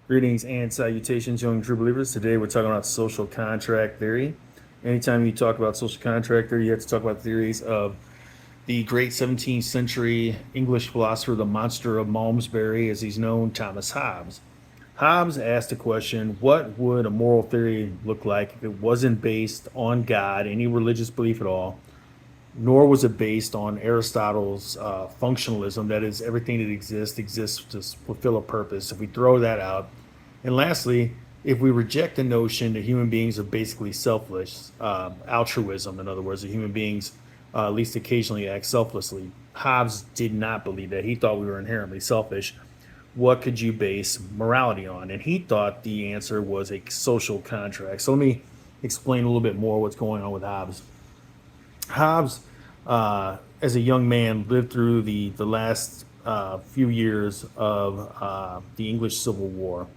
Greetings and salutations, young true believers. Today we're talking about social contract theory. Anytime you talk about social contract theory, you have to talk about theories of the great 17th century English philosopher, the monster of Malmesbury, as he's known, Thomas Hobbes. Hobbes asked the question, what would a moral theory look like if it wasn't based on God, any religious belief at all, nor was it based on Aristotle's functionalism, that is, everything that exists to fulfill a purpose. If we throw that out, and lastly, if we reject the notion that human beings are basically selfless, altruism, in other words, that human beings at least occasionally act selflessly, Hobbes did not believe that. He thought we were inherently selfish. What could you base morality on? And he thought the answer was a social contract. So let me explain a little bit more what's going on with Hobbes. Hobbes, as a young man, lived through the last few years of the English Civil War.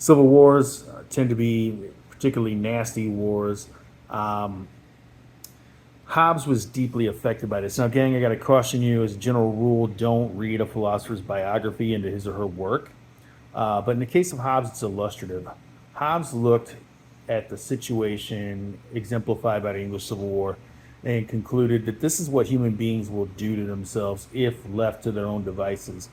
Civil wars tend to be particularly nasty wars. Um, Hobbes was deeply affected by this. Now, gang, I got to caution you as a general rule, don't read a philosopher's biography into his or her work. But in the case of Hobbes, it's illustrative. Hobbes looked at the situation exemplified by the English Civil War and concluded that this is what human beings will do to themselves if left to their own devices.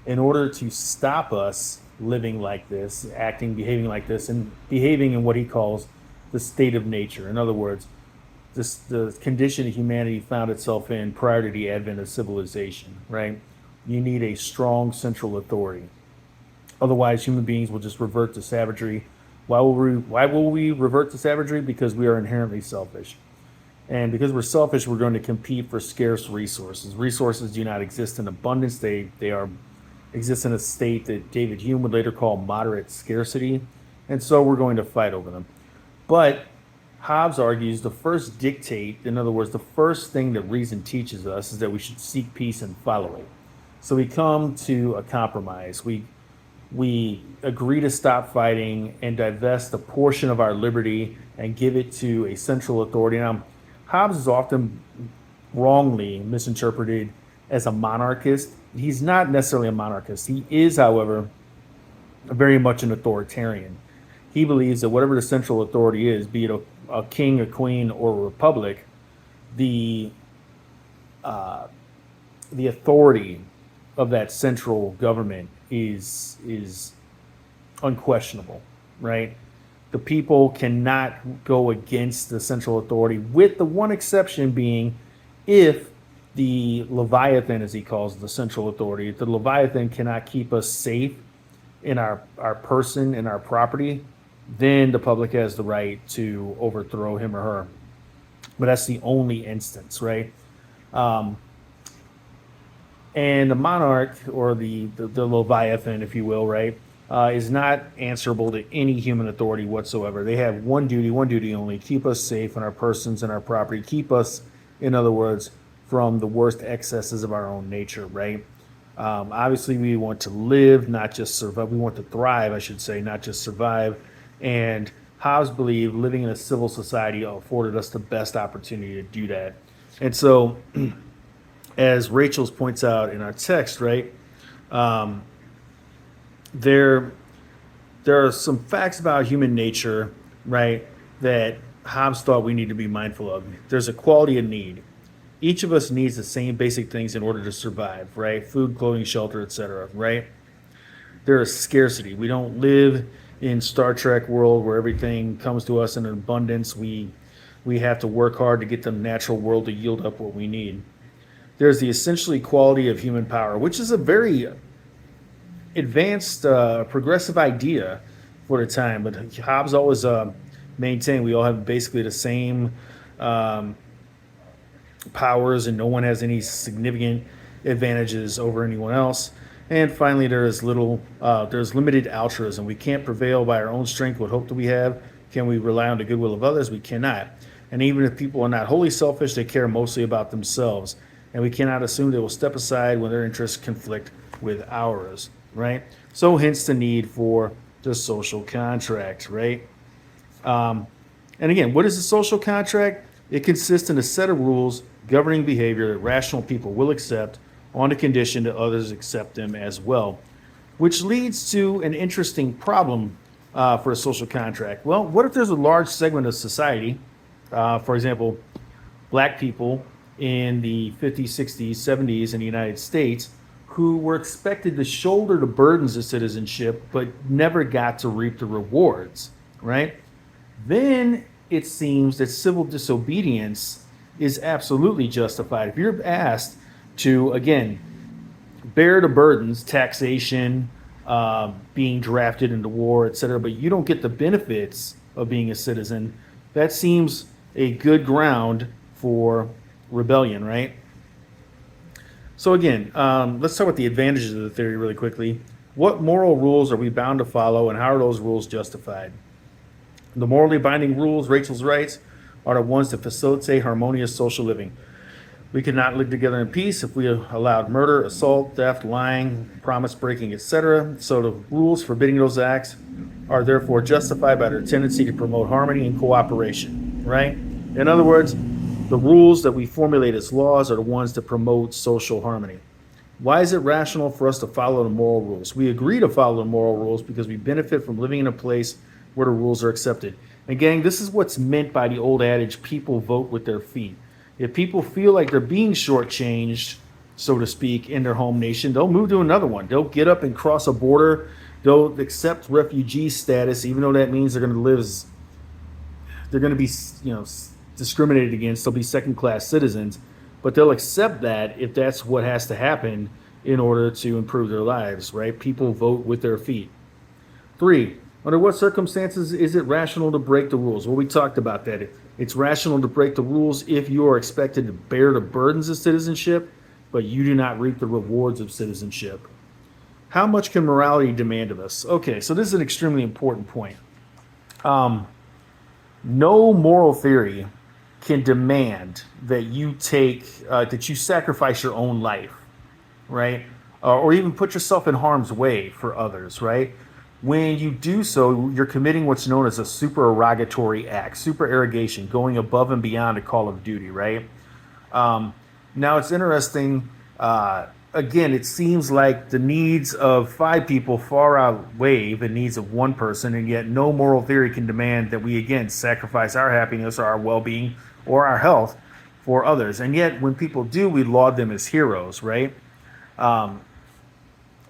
In order to stop us living like this, acting, behaving like this, and behaving in what he calls the state of nature. In other words, the condition that humanity found itself in prior to the advent of civilization, right? You need a strong central authority. Otherwise, human beings will just revert to savagery. Why will we revert to savagery? Because we are inherently selfish. And because we're selfish, we're going to compete for scarce resources. Resources do not exist in abundance. They are exist in a state that David Hume would later call moderate scarcity. And so we're going to fight over them. But Hobbes argues the first dictate, in other words, the first thing that reason teaches us is that we should seek peace and follow it. So we come to a compromise. We agree to stop fighting and divest a portion of our liberty and give it to a central authority. Now, Hobbes is often wrongly misinterpreted as a monarchist. He's not necessarily a monarchist. He is, however, very much an authoritarian. He believes that whatever the central authority is, be it a king, a queen, or a republic, the the authority of that central government is unquestionable, right? The people cannot go against the central authority, with the one exception being if the Leviathan, as he calls the central authority, if the Leviathan cannot keep us safe in our person and our property, then the public has the right to overthrow him or her. But that's the only instance, right? Um, and the monarch, or the Leviathan, if you will, right, is not answerable to any human authority whatsoever. They have one duty only: keep us safe in our persons and our property, keep us, in other words, from the worst excesses of our own nature, right? Obviously, we want to live, not just survive. We want to thrive, I should say, not just survive. And Hobbes believed living in a civil society afforded us the best opportunity to do that. And so, as Rachel's points out in our text, right, um, there there are some facts about human nature, right, that Hobbes thought we need to be mindful of. There's a quality of need. Each of us needs the same basic things in order to survive, right? Food, clothing, shelter, etc., right? There is scarcity. We don't live in Star Trek world where everything comes to us in abundance. We have to work hard to get the natural world to yield up what we need. There's the essential equality of human power, which is a very advanced, progressive idea for the time. But Hobbes always maintained we all have basically the same um, powers, and no one has any significant advantages over anyone else. And finally, there's limited altruism. We can't prevail by our own strength. What hope do we have? Can we rely on the goodwill of others? We cannot. And even if people are not wholly selfish, they care mostly about themselves. And we cannot assume they will step aside when their interests conflict with ours, right? So hence the need for the social contract, right? Um, and again, what is a social contract? It consists in a set of rules governing behavior that rational people will accept on the condition that others accept them as well. which leads to an interesting problem for a social contract. Well, what if there's a large segment of society, for example, black people in the 50s, 60s, 70s in the United States, who were expected to shoulder the burdens of citizenship but never got to reap the rewards, right? Then it seems that civil disobedience is absolutely justified. If you're asked to, again, bear the burdens, taxation, being drafted into war, et cetera, but you don't get the benefits of being a citizen, that seems a good ground for rebellion, right? So again, let's talk about the advantages of the theory really quickly. What moral rules are we bound to follow, and how are those rules justified? The morally binding rules, Rachel's writes, are the ones that facilitate harmonious social living. We could not live together in peace if we allowed murder, assault, theft, lying, promise breaking, etc. So the rules forbidding those acts are therefore justified by their tendency to promote harmony and cooperation, right? In other words, the rules that we formulate as laws are the ones that promote social harmony. Why is it rational for us to follow the moral rules? We agree to follow the moral rules because we benefit from living in a place where the rules are accepted. And gang, this is what's meant by the old adage, people vote with their feet. If people feel like they're being shortchanged, so to speak, in their home nation, they'll move to another one. They'll get up and cross a border. They'll accept refugee status, even though that means they're going to live as, they're going to be, discriminated against. They'll be second-class citizens, but they'll accept that if that's what has to happen in order to improve their lives, right? People vote with their feet. 3, under what circumstances is it rational to break the rules? Well, we talked about that. It's rational to break the rules if you are expected to bear the burdens of citizenship, but you do not reap the rewards of citizenship. How much can morality demand of us? Okay, so this is an extremely important point. No moral theory can demand that you that you sacrifice your own life, right? Or even put yourself in harm's way for others, right? When you do so, you're committing what's known as a supererogatory act, supererogation, going above and beyond a call of duty, right? Now it's interesting. Again, it seems like the needs of 5 people far outweigh the needs of one person, and yet no moral theory can demand that we, again, sacrifice our happiness or our well-being or our health for others. And yet when people do, we laud them as heroes, right?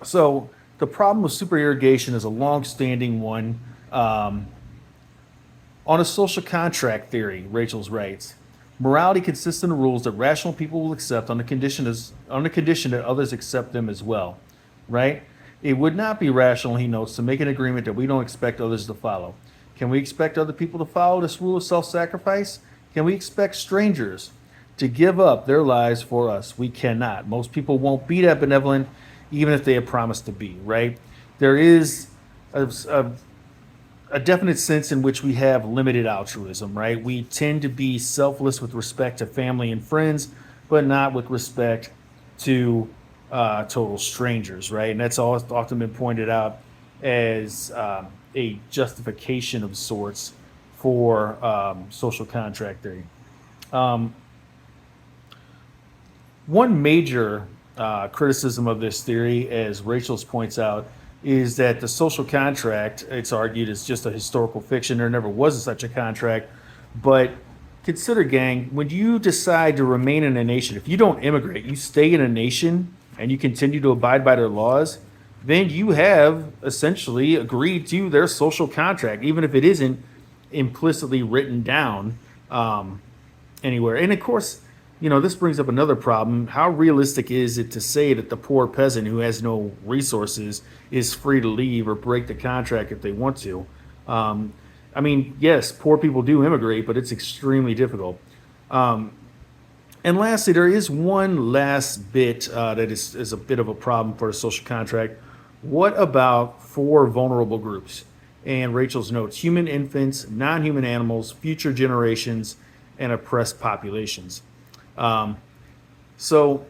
So the problem with supererogation is a long-standing one. On a social contract theory, Rachel's writes, morality consists in the rules that rational people will accept on the condition that others accept them as well, right? It would not be rational, he notes, to make an agreement that we don't expect others to follow. Can we expect other people to follow this rule of self-sacrifice? Can we expect strangers to give up their lives for us? We cannot. Most people won't be that benevolent, even if they have promised to be, right? There is a definite sense in which we have limited altruism, right? We tend to be selfless with respect to family and friends, but not with respect to total strangers, right? And that's often been pointed out as a justification of sorts for social contract theory. One major criticism of this theory, as Rachel's points out, is that the social contract, it's argued, is just a historical fiction. There never was such a contract. But consider, gang, when you decide to remain in a nation, if you don't immigrate, you stay in a nation and you continue to abide by their laws, then you have essentially agreed to their social contract, even if it isn't implicitly written down anywhere. And of course, this brings up another problem. How realistic is it to say that the poor peasant who has no resources is free to leave or break the contract if they want to? Yes, poor people do immigrate, but it's extremely difficult. And lastly, there is one last bit that is a bit of a problem for a social contract. What about 4 vulnerable groups? And Rachel's notes: human infants, non-human animals, future generations, and oppressed populations. So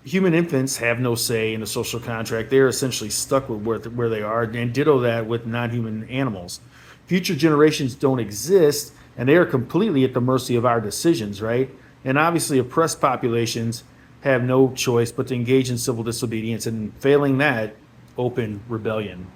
human infants have no say in the social contract. They're essentially stuck with where they are, and ditto that with non-human animals. Future generations don't exist, and they are completely at the mercy of our decisions, right? And obviously oppressed populations have no choice but to engage in civil disobedience, and failing that, open rebellion.